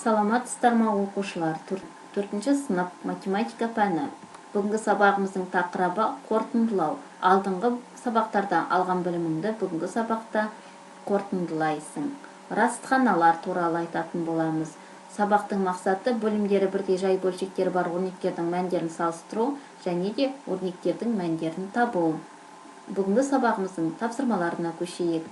Саламатсыздар ма оқушылар? 4-ші сынып математика пәні. Бүгінгі сабағымыздың тақырыбы қорытындылау. Алдыңғы сабақтарда алған біліміңді бүгінгі сабақта қорытындылайсың. Растханалар туралы айтатын боламыз. Сабақтың мақсаты бөлімдері бірдей жай бөлшектері бар өрнектердің мәндерін салыстыру және де өрнектердің мәндерін табу. Бүгінгі сабағымыздың тапсырмаларына көшейік.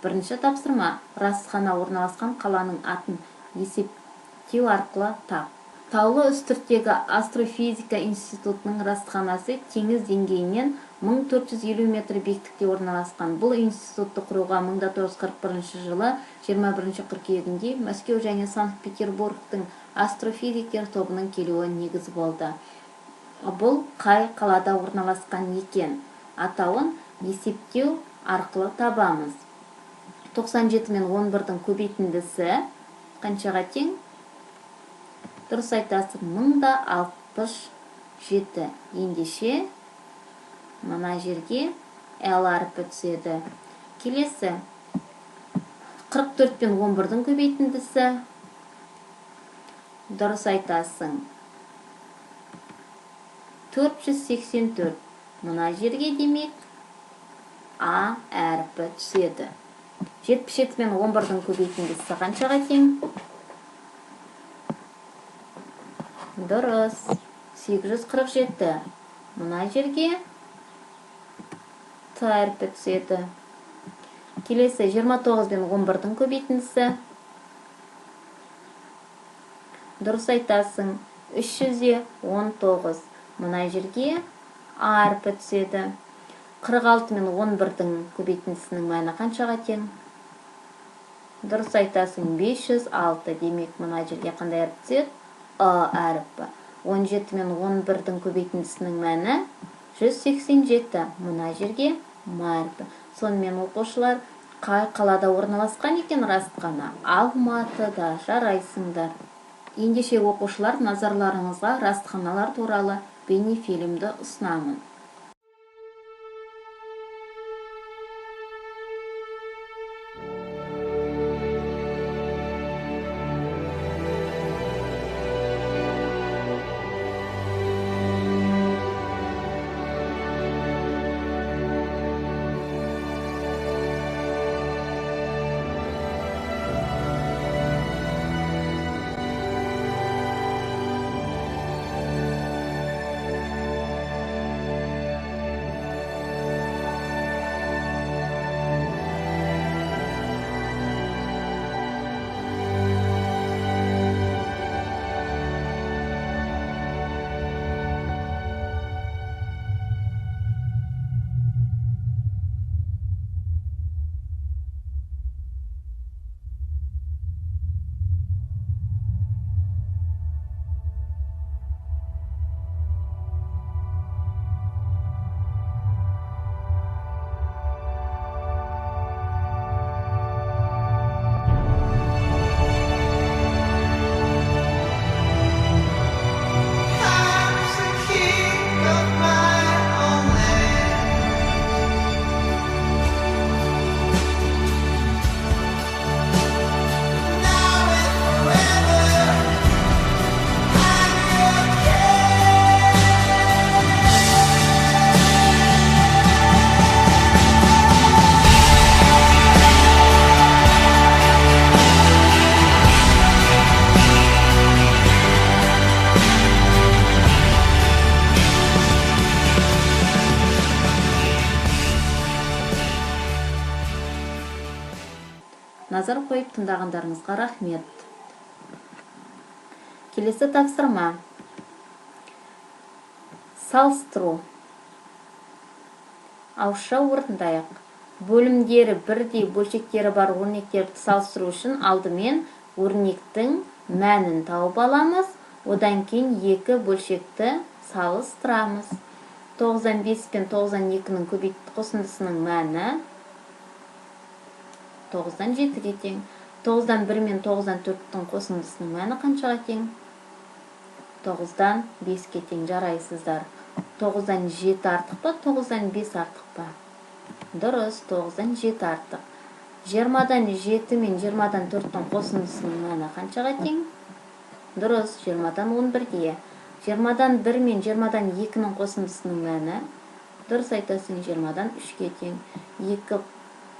Бірінші тапсырма: растхана орналасқан қаланың атын есептеу арқылы тап. Таулы үстірттегі астрофизика институтының растханасы теңіз деңгейінен 1450 метр биіктікте орналасқан. Бұл институтты құруға 1941 жылы 21 қыркүйегінде Мәскеу және Санкт-Петербургтың астрофизиктер тобының келуі негіз болды. Бұл қай қалада орналасқан екен? Атауын есептеу арқылы табамыз. 97 мен 11-дің көбейтіндісі қаншаға тең? Дұрыс айтасың, 1067. Ендеше мына жерге L әрпі түседі. Келесі 44 пен 11-дің көбейтіндісі. Дұрыс айтасың, 484. Мына жерге демек A әрпі түседі. 77 мен 11-дің көбейтіндісі қаншаға тең? Дұрыс, 847. Мына жерге Т әрпі түседі. Келесі 29 пен 11-дің көбейтіндісі. Дұрыс айтасың, 319. Мына жерге А әрпі түседі. 46 мен 11-дің көбейтіндісінің мәні қаншаға тең? Дұрыс айтасың, 506. Демек, мына жерге қандай әріп түседі? А әріпі. 17 мен 11-дің көбейтіндісінің мәні 187. Мына жерге М әріпі. Сонымен оқушылар, қай қалада орналасқан екен растхана? Алматыда. Жарайсыңдар. Ендеше оқушылар, назарларыңызға растханалар туралы бейнефильмді ұсынамын. Назар қойып тыңдағандарыңызға рахмет. Келесі тапсырма: салыстыру. Ауызша орындайық. Бөлімдері бірдей бөлшектері бар өрнектерді салыстыру үшін алдымен өрнектің мәнін тауып аламыз, одан кейін екі бөлшекті салыстырамыз. 95 пен 92-нің қосындысының мәні 97-ге тең. 91 мен 94-тің қосындысының мәні қаншаға тең? 9-дан 5-ке тең. Жарайсыздар. 9-дан 7 артық па, 9-дан 5 артық па? Дұрыс, 9-дан 7 артық. 20-дан 7 мен 20-дан 4-тің қосындысының мәні қаншаға тең? Дұрыс, 20-дан 11-ге. 20-дан 1 мен 20-дан 2-нің қосындысының мәні. Дұрыс айтасың, 20-дан 3-ге тең. 2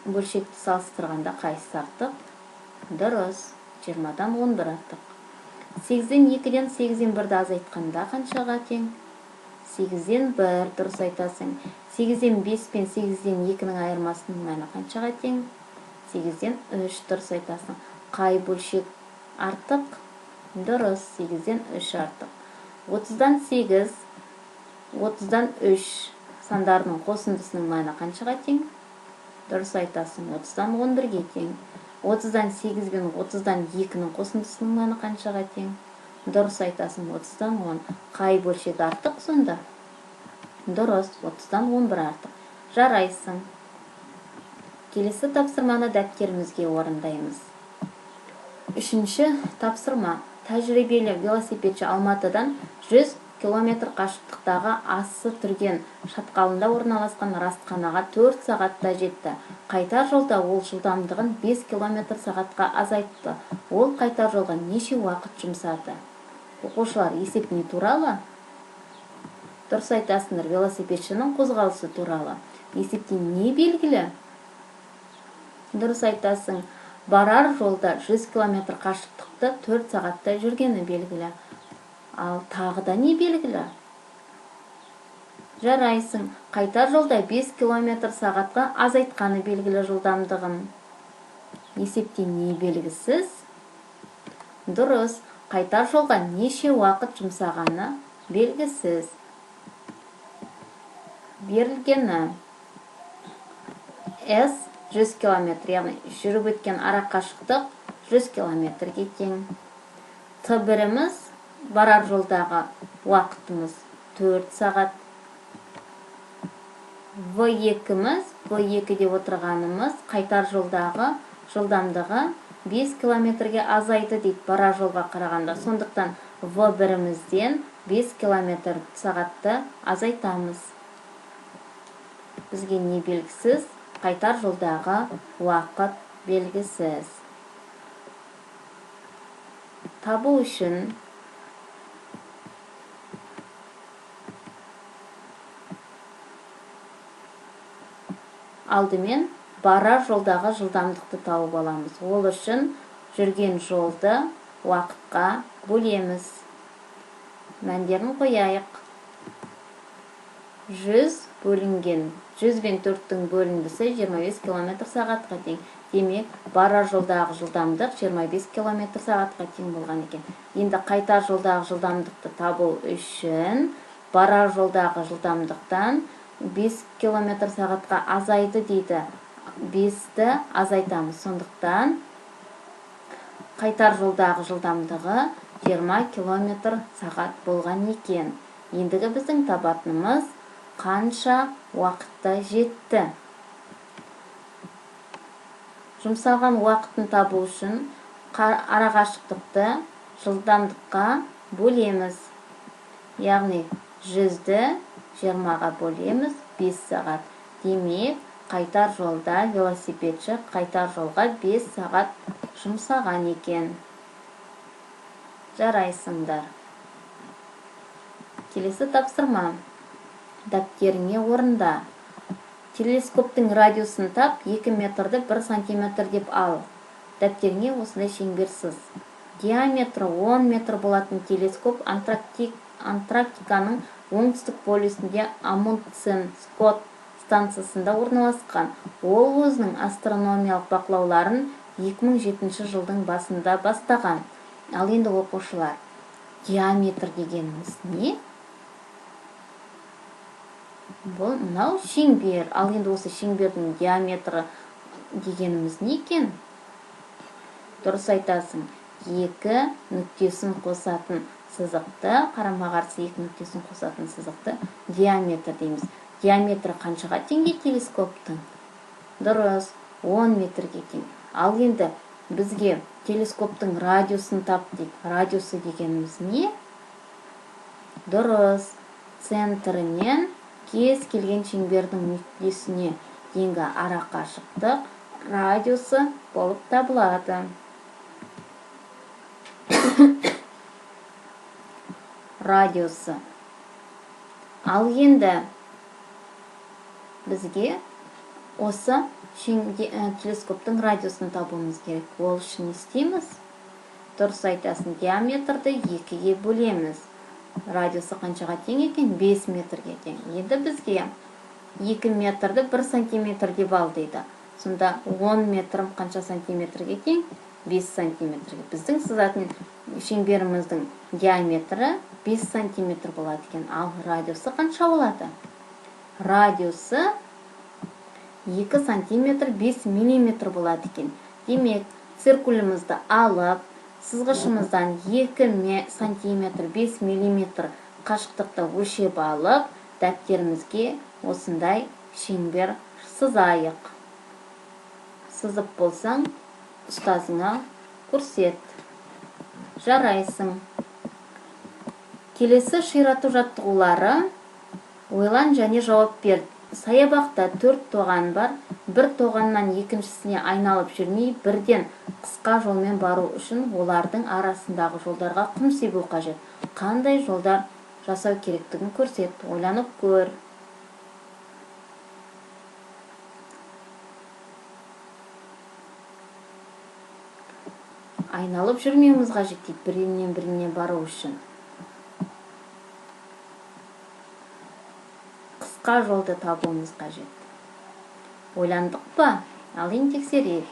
бөлшекті салыстырғанда қайсысы артық? Дұрыс, 20-дан 11 артық. 8-ден 2-ден 8-ден 1-ді азайтқанда қаншаға тең? 8-ден 1, дұрыс айтасың. 8-ден 5 пен 8-ден 2-нің айырмасының мәні қаншаға тең? 8-ден 3, дұрыс айтасың. Қай бөлшек артық? Дұрыс, 8-ден 3 артық. 30-дан 8, 30-дан 3 сандарының қосындысының мәні қаншаға тең? Дұрыс айтасың, 30-дан 11-ге тең. 30-дан 8 бен 30-дан 2-нің қосындысының мәні қаншаға тең? Дұрыс айтасың, 30-дан 10. Қай бөлшек артық сонда? Дұрыс, 30-дан 11 артық. Жарайсың. Келесі тапсырманы дәптерімізге орындаймыз. Үшінші тапсырма. Тәжірибелі велосипедші Алматыдан 100 км қашықтықтағы асы түрген шатқалында орналасқан растқанаға 4 сағатта жетті. Қайтар жолда ол жылдамдығын 5 км сағатқа азайтты. Ол қайтар жолға неше уақыт жұмсады? Оқушылар, есеп не туралы? Дұрыс айтасыңдар, велосипедшінің қозғалысы туралы. Есептен не белгілі? Дұрыс айтасың, барар жолда 100 км қашықтықты 4 сағатта жүргені белгілі. Ал тағы да не белгілі? Жарайсың, қайтар жолда 5 км сағатқа азайтқаны белгілі жылдамдығын. Есептен не белгісіз? Дұрыс, қайтар жолға неше уақыт жұмсағаны белгісіз. Берілгені S 100 км, яғни жүріп өткен ара қашықтық 100 км-ге тең. Т біріміз барар жолдағы уақытымыз 4 сағат. В2-міз, В2 деп отырғанымыз қайтар жолдағы жылдамдығы 5 км-ге азайды дейді барар жолға қарағанда. Сондықтан В1-мізден 5 км сағатты азайтамыз. Бізге не белгісіз? Қайтар жолдағы уақыт белгісіз. Табу үшін алдымен барар жолдағы жылдамдықты тауып аламыз. Ол үшін жүрген жолды уақытқа бөлеміз. Мәндерін қояйық. 100 бөлінген 100 бен 4-тің бөліндісі 25 км сағатқа тең. Демек, барар жолдағы жылдамдық 25 км сағатқа тең болған екен. Енді қайтар жолдағы жылдамдықты табу үшін барар жолдағы жылдамдықтан 5 км сағатқа азайды дейді. 5-ті азайтамыз. Сондықтан қайтар жолдағы жылдамдығы 20 км сағат болған екен. Ендігі біздің табатынымыз қанша уақытта жетті? Жұмсалған уақытын табу үшін арақашықтықты жылдамдыққа бөлеміз. Яғни 100-ді 20-ға бөлеміз 5 сағат. Демек, қайтар жолда велосипедші қайтар жолға 5 сағат жұмсаған екен. Жарайсыңдар. Келесі тапсырма. Дәптеріңе орында. Телескоптың радиусын тап, 2 метрді 1 сантиметр деп ал. Дәптеріңе осындай шеңбер сыз. Диаметрі 10 метр болатын телескоп Антарктиканың оңтүстік полюсінде Амундсен-Скотт станциясында орналасқан. Ол өзінің астрономиялық бақылауларын 2007 жылдың басында бастаған. Ал енді оқушылар, диаметр дегеніміз не? Бұл мынау шеңбер. Ал енді осы шеңбердің диаметрі дегеніміз не екен? Дұрыс айтасың. 2 нүктесін қосатын сызықты, қарама-қарсы 2 нүктесін қосатын сызықты диаметр дейміз. Диаметрі қаншаға теңге телескоптың? Дұрыс, 10 метрге тең. Ал енді бізге телескоптың радиусын тап дейді. Радиусы дегеніміз не? Дұрыс, центрінен кез келген шеңбердің нүктесіне дейінгі арақашықтық радиусы болып табылады. радиусы. Ал енді бізге осы телескоптың радиусын табуымыз керек. Ол үшін не істейміз? Дұрыс айтасың, диаметрді 2-ге бөлеміз. Радиусы қаншаға тең екен? 5 метрге тең. Енді бізге 2 метрді 1 сантиметр деп ал дейді. Сонда 10 метрім қанша сантиметрге тең? 5 сантиметрге. Біздің сызатын шеңберіміздің диаметрі 5 сантиметр болады екен. Ал радиусы қанша болады? Радиусы 2 сантиметр 5 миллиметр болады екен. Демек, циркулімізді алып, сызғышымыздан 2 сантиметр 5 миллиметр қашықтықты өлшеп алып, дәптерімізге осындай шеңбер сызайық. Сызып болсаң, ұстазыңа көрсет. Жарайсың. Келесі ширату жаттығулары. Ойлан және жауап бер. Саябақта 4 тоған бар. Бір тоғаннан екіншісіне айналып жүрмей, бірден қысқа жолмен бару үшін олардың арасындағы жолдарға құм себу қажет. Қандай жолдар жасау керектігін көрсет. Ойланып көр. Айналып жүрмеуіміз қажет дейді, бірінен біріне бару үшін. Қысқа жолды табуымыз қажет. Ойландық па? Ал енді тексерейік.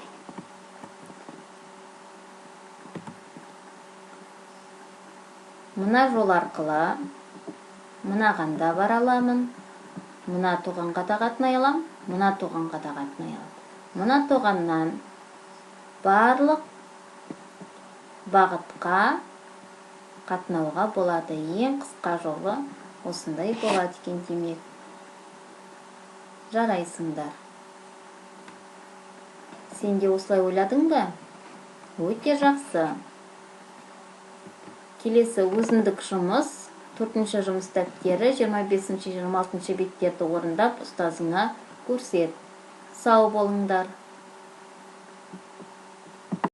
Мына жол арқылы мынағанда бара аламын. Мына тоғанға да қатынай алам, мына тоғанға да қатынай алам. Мына тоғаннан барлық бағытқа қатынауға болады. Ең қысқа жолы осындай болады екен демек. Жарайсыңдар. Сен де осылай ойладың ба? Өте жақсы. Келесі өзіндік жұмыс, 4-ші жұмыс дәптері 25-26 беттерді орындап ұстазыңа көрсет. Сау болыңдар.